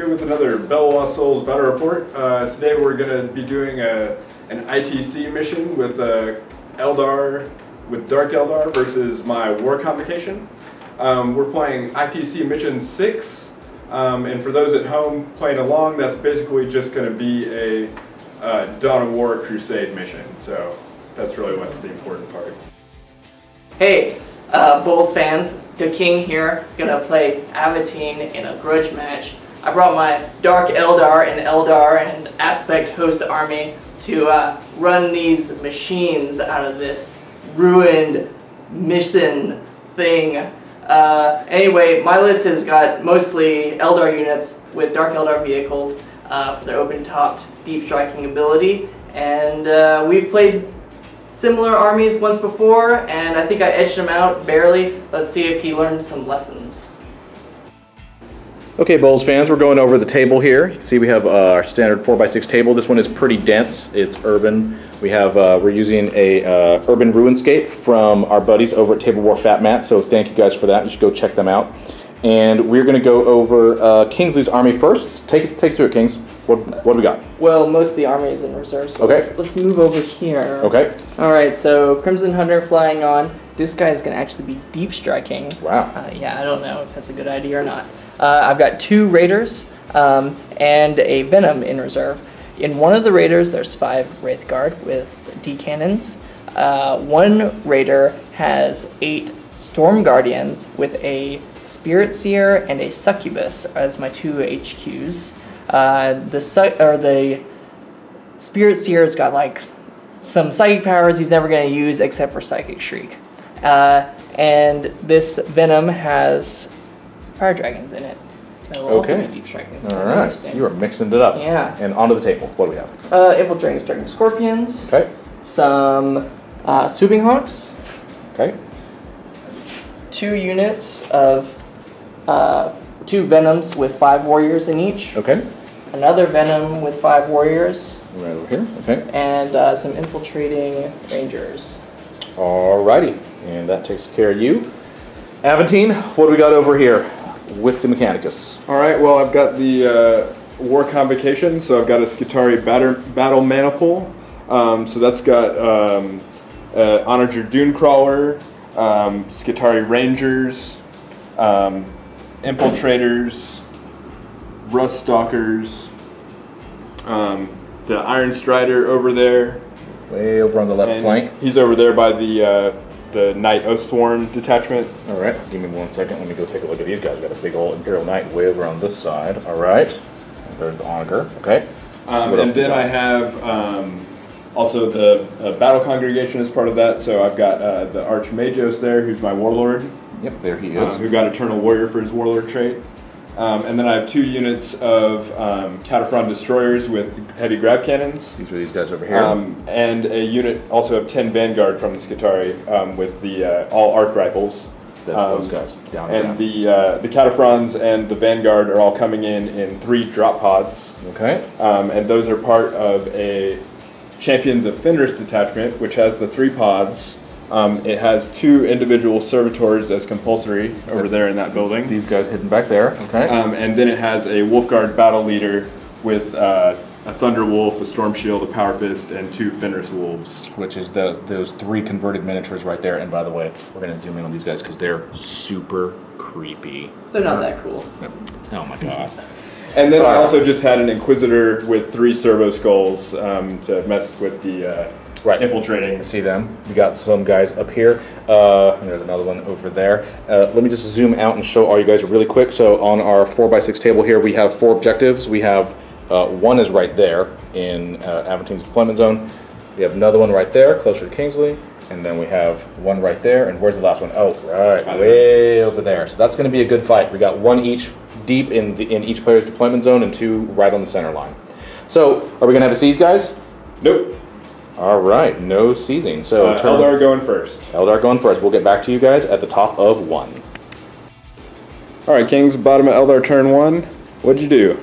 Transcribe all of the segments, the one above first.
here with another BoLS Battle Report. Today we're going to be doing an ITC mission with Eldar, with Dark Eldar versus my War Convocation. We're playing ITC Mission 6, and for those at home playing along, that's basically just going to be a Dawn of War Crusade mission. So that's really what's the important part. Hey, BoLS fans, daKing here, gonna play Aventine in a grudge match. I brought my Dark Eldar and Aspect Host army to run these machines out of this ruined mission thing. Anyway, my list has got mostly Eldar units with Dark Eldar vehicles for their open-topped, deep striking ability, and we've played similar armies once before, and I think I edged him out barely. Let's see if he learned some lessons. Okay, BoLS fans, we're going over the table here. You can see we have our standard 4x6 table. This one is pretty dense. It's urban. We have we're using a urban runescape from our buddies over at Table War Fat Mat. So thank you guys for that. You should go check them out. And we're going to go over Kingsley's army first. Take us through it, Kings. What do we got? Well, most of the army is in reserve, so okay. let's move over here. Okay. Alright, so Crimson Hunter flying on. This guy is going to actually be deep striking. Wow. Yeah, I don't know if that's a good idea or not. I've got 2 Raiders and a Venom in reserve. In one of the Raiders, there's 5 Wraith Guard with D cannons. One Raider has 8 Storm Guardians with a Spirit Seer and a Succubus as my 2 HQs. The Spirit Seer's got like some psychic powers he's never going to use except for Psychic Shriek. And this Venom has Fire Dragons in it. That will also be deep striking. Alright, you are mixing it up. Yeah. And onto the table, what do we have? Infiltrating Striking Scorpions. Okay. Some Swooping Hawks. Okay. 2 units of 2 Venoms with 5 warriors in each. Okay. Another Venom with 5 warriors. Right over here. Okay. And some infiltrating Rangers. Alrighty. And that takes care of you. Aventine, what do we got over here with the Mechanicus? Alright, well I've got the War Convocation, so I've got a Skitarii Battle Maniple. So that's got Onager Dunecrawler, Skitarii Rangers, Infiltrators, Rust Stalkers, the Iron Strider over there. Way over on the left flank. He's over there by the Knight Oathsworn detachment. All right, give me 1 second. Let me go take a look at these guys. We've got a big old Imperial Knight way over on this side. All right, and there's the Onager. Okay. And then I have also the Battle Congregation as part of that. So I've got the Archmagos there, who's my Warlord. Yep, there he is. Who got Eternal Warrior for his Warlord trait. And then I have 2 units of Cataphrone Destroyers with heavy grav cannons. These are these guys over here. And a unit also of 10 Vanguard from the Skitarii with the all arc rifles. That's those guys. Down and the Cataphrons and the Vanguard are all coming in 3 drop pods. Okay. And those are part of a Champions of Fenris detachment, which has the 3 pods. It has 2 individual servitors as compulsory over there in that building. These guys hidden back there. Okay. And then it has a Wolfguard battle leader with a Thunder Wolf, a Storm Shield, a Power Fist, and 2 Fenris Wolves. Which is those 3 converted miniatures right there. And by the way, we're going to zoom in on these guys because they're super creepy. They're not that cool. Oh my god. And then I also just had an Inquisitor with 3 Servo Skulls to mess with the infiltrating. See them? We got some guys up here, and there's another one over there. Let me just zoom out and show all you guys really quick. So on our 4x6 table here, we have 4 objectives. We have 1 is right there in Aventine's deployment zone. We have another one right there, closer to Kingsley, and then we have 1 right there. And where's the last one? Oh, right, way over there. So that's going to be a good fight. We got 1 each deep in each player's deployment zone and 2 right on the center line. So are we going to have a seize, guys? Nope. All right, no seizing. So Eldar going first. Eldar going first. We'll get back to you guys at the top of 1. All right, Kings, bottom of Eldar turn 1. What'd you do?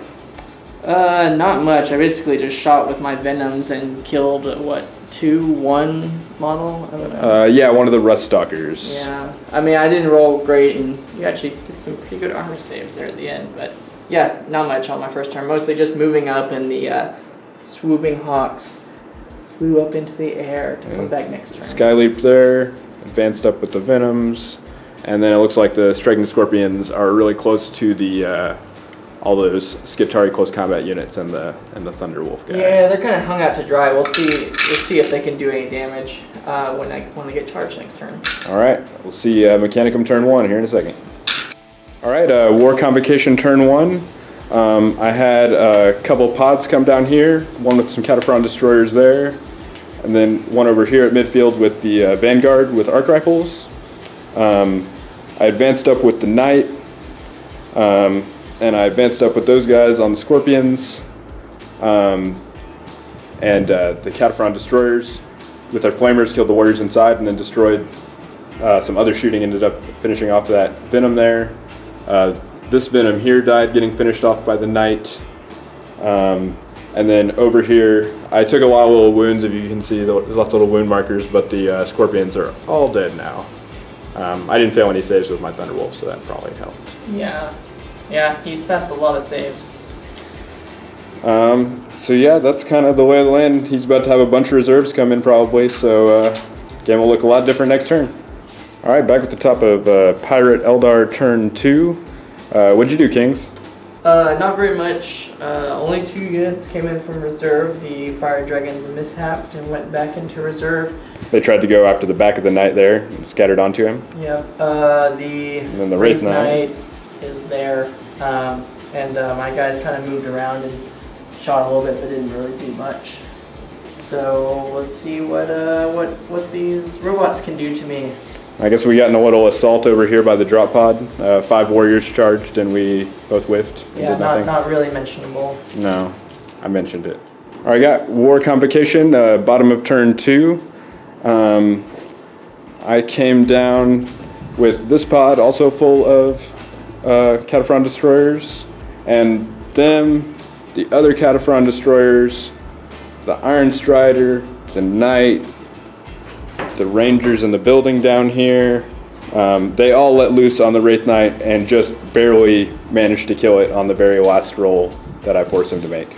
Not much. I basically just shot with my Venoms and killed, what, 2-1 model? I don't know. Yeah, one of the Rust Stalkers. Yeah. I mean, I didn't roll great, and you actually did some pretty good armor saves there at the end, but Yeah, not much on my first turn. Mostly just moving up, and the swooping hawks flew up into the air to come back next turn. Sky leaped there, advanced up with the venoms, and then it looks like the striking scorpions are really close to the all those Skitarii close combat units and the Thunderwolf guy. Yeah, they're kind of hung out to dry. We'll see if they can do any damage when they get charged next turn. All right, we'll see Mechanicum turn 1 here in a second. All right, War Convocation turn 1. I had a couple pods come down here, one with some Cataphren destroyers there, and then one over here at midfield with the Vanguard with arc rifles. I advanced up with the Knight, and I advanced up with those guys on the Scorpions, and the Cataphren destroyers with their flamers killed the warriors inside and then destroyed some other shooting, ended up finishing off that Venom there. This Venom here died getting finished off by the Knight. And then over here, I took a lot of little wounds, if you can see, there's lots of little wound markers, but the Scorpions are all dead now. I didn't fail any saves with my Thunderwolf, so that probably helped. Yeah, he's passed a lot of saves. So yeah, that's kind of the lay of the land. He's about to have a bunch of reserves come in probably, so game will look a lot different next turn. All right, back at the top of Pirate Eldar turn 2. What'd you do, Kings? Not very much. Only 2 units came in from reserve. The Fire Dragons mishapped and went back into reserve. They tried to go after the back of the Knight there and scattered onto him. Yep. And then the Wraith Knight is there. And my guys kind of moved around and shot a little bit, but didn't really do much. So let's see what these robots can do to me. I guess we got in a little assault over here by the drop pod. 5 warriors charged and we both whiffed and did nothing. Not really mentionable. No, I mentioned it. All right, got War Convocation, bottom of turn 2. I came down with this pod, also full of Cataphren destroyers, and them, the other Cataphren destroyers, the Iron Strider, the Knight, the Rangers in the building down here. They all let loose on the Wraith Knight and just barely managed to kill it on the very last roll that I forced him to make.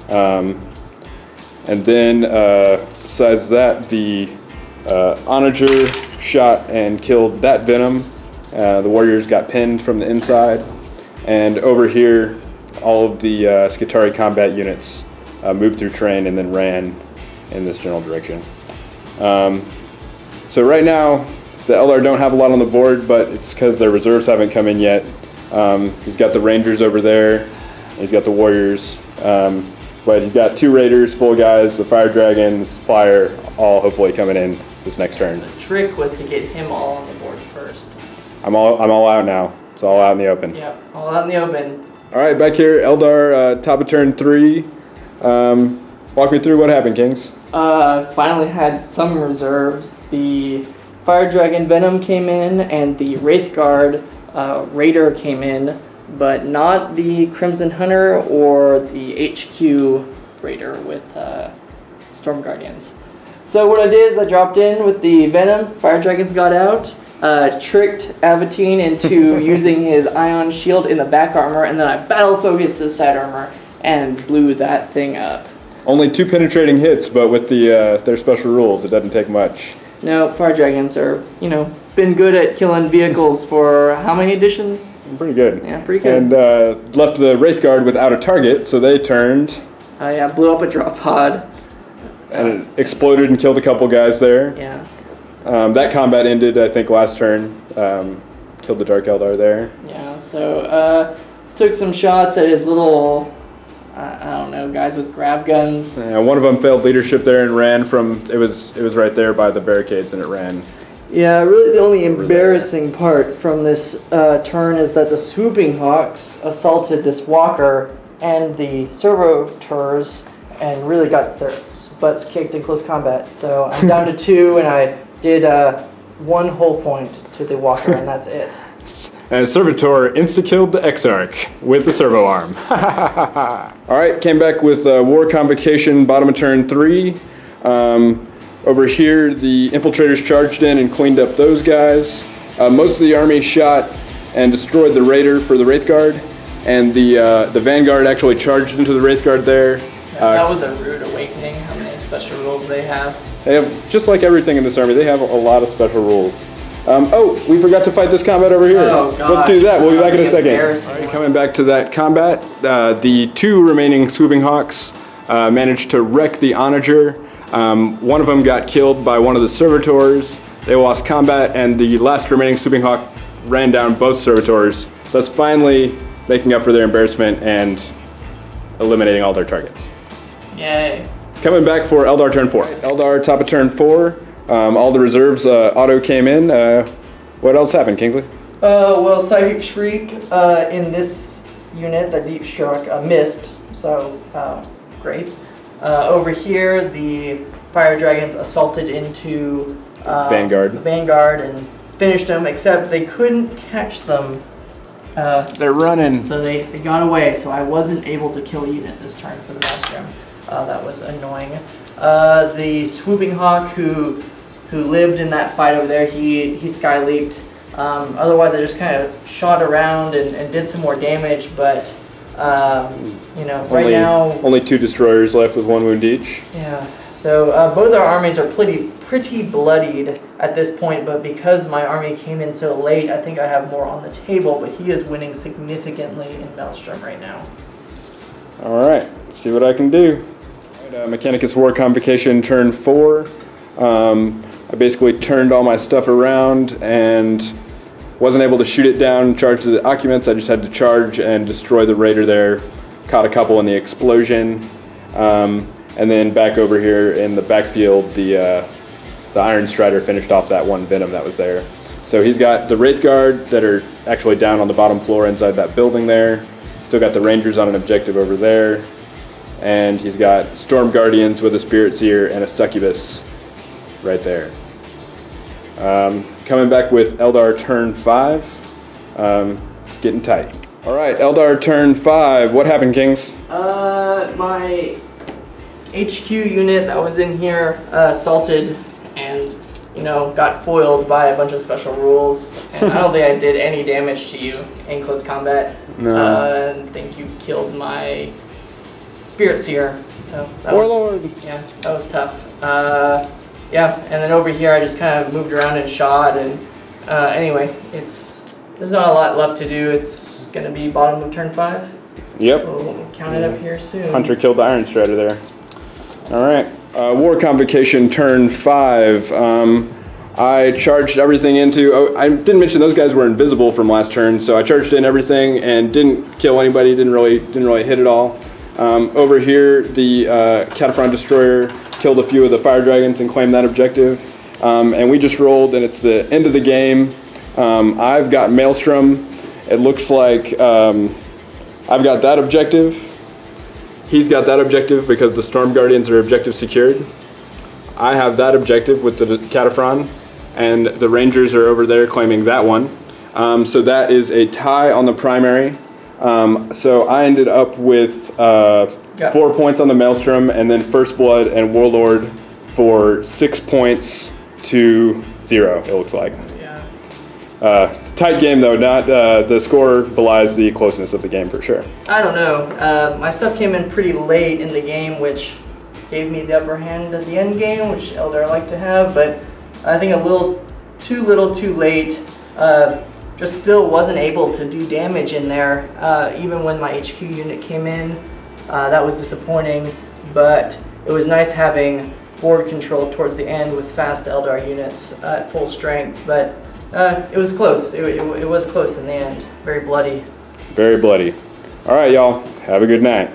And then besides that, the Onager shot and killed that Venom. The warriors got pinned from the inside. And over here, all of the Skitarii combat units moved through terrain and then ran in this general direction. So right now, the Eldar don't have a lot on the board, but it's because their reserves haven't come in yet. He's got the Rangers over there. He's got the Warriors. But he's got 2 Raiders, full guys, the Fire Dragons, Flyer, all hopefully coming in this next turn. The trick was to get him all on the board first. I'm all out now. It's all out in the open. Yep, all out in the open. All right, back here, Eldar, top of turn 3. Walk me through what happened, Kings. Finally had some reserves. The Fire Dragon Venom came in, and the Wraith Guard Raider came in, but not the Crimson Hunter or the HQ Raider with Storm Guardians. So what I did is I dropped in with the Venom. Fire Dragons got out, tricked Aventine into using his Ion Shield in the back armor, and then I battle focused the side armor and blew that thing up. Only 2 penetrating hits, but with their special rules, it doesn't take much. No, Fire Dragons are, been good at killing vehicles for how many editions? Pretty good. Yeah, pretty good. And left the Wraith Guard without a target, so they turned. Yeah, blew up a drop pod. And it exploded and killed a couple guys there. Yeah. That combat ended, I think, last turn. Killed the Dark Eldar there. Yeah, so took some shots at his little, I don't know, guys with grab guns. One of them failed leadership there and ran from, it was right there by the barricades and it ran. Yeah, really the only embarrassing part from this turn is that the swooping hawks assaulted this walker and the servitors and really got their butts kicked in close combat. So I'm down to 2 and I did 1 whole point to the walker and that's it. And Servitor insta-killed the Exarch with the servo arm. Alright, came back with War Convocation, bottom of turn 3. Over here, the infiltrators charged in and cleaned up those guys. Most of the army shot and destroyed the Raider for the Wraith Guard. and the Vanguard actually charged into the Wraith Guard there. That was a rude awakening, how many special rules they have. They have, just like everything in this army, they have a lot of special rules. Oh, we forgot to fight this combat over here. Oh, gosh. Let's do that. We'll be back in a second. Embarrassing. Coming back to that combat, the two remaining swooping hawks managed to wreck the onager. One of them got killed by one of the servitors. They lost combat, and the last remaining swooping hawk ran down both servitors, thus finally making up for their embarrassment and eliminating all their targets. Yay. Coming back for Eldar turn 4. Eldar top of turn 4. All the reserves auto came in. What else happened, Kingsley? Well, Psychic Shriek in this unit, the Deep Struck, missed, so great. Over here, the Fire Dragons assaulted into Vanguard. the Vanguard and finished them, except they couldn't catch them. They're running. So they got away, so I wasn't able to kill a unit this turn for the Maelstrom. That was annoying. The Swooping Hawk who lived in that fight over there, he sky leaped. Otherwise I just kind of shot around and did some more damage, but you know, right now only 2 destroyers left with 1 wound each. Yeah. So both our armies are pretty bloodied at this point, but because my army came in so late, I think I have more on the table, but he is winning significantly in Maelstrom right now. Alright, let's see what I can do. Mechanicus War Convocation turn 4. I basically turned all my stuff around and wasn't able to shoot it down, charge the occupants. I just had to charge and destroy the raider there. Caught a couple in the explosion. And then back over here in the backfield, the Iron Strider finished off that one Venom that was there. So he's got the Wraith Guard that are actually down on the bottom floor inside that building there. Still got the Rangers on an objective over there. And he's got Storm Guardians with a Spirit Seer and a Succubus right there. Coming back with Eldar turn 5. It's getting tight. All right, Eldar turn 5. What happened, Kings? My HQ unit that was in here assaulted and, you know, got foiled by a bunch of special rules. And I don't think I did any damage to you in close combat. No. I think you killed my Spirit Seer. So that Warlord. yeah, that was tough. Yeah, and then over here I just kind of moved around and shot, and anyway, there's not a lot left to do. It's going to be bottom of turn 5. Yep. We'll count it up here soon. Hunter killed the Iron Strider there. All right. War Convocation turn 5. I charged everything into... Oh, I didn't mention those guys were invisible from last turn, so I charged in everything and didn't kill anybody. Didn't really hit at all. Over here, the Cataphront Destroyer killed a few of the Fire Dragons and claimed that objective. And we just rolled, and it's the end of the game. I've got Maelstrom. It looks like I've got that objective. He's got that objective because the Storm Guardians are objective secured. I have that objective with the Cataphront, and the Rangers are over there claiming that one. So that is a tie on the primary. So I ended up with 4 points on the Maelstrom, and then First Blood and Warlord for 6 points to 0, it looks like. Yeah. Tight game though, not the score belies the closeness of the game for sure. I don't know. My stuff came in pretty late in the game, which gave me the upper hand at the end game, which Eldar like to have, but I think a little too late. Just still wasn't able to do damage in there, even when my HQ unit came in. That was disappointing, but it was nice having board control towards the end with fast Eldar units at full strength, but it was close. It was close in the end. Very bloody. Very bloody. All right, y'all. Have a good night.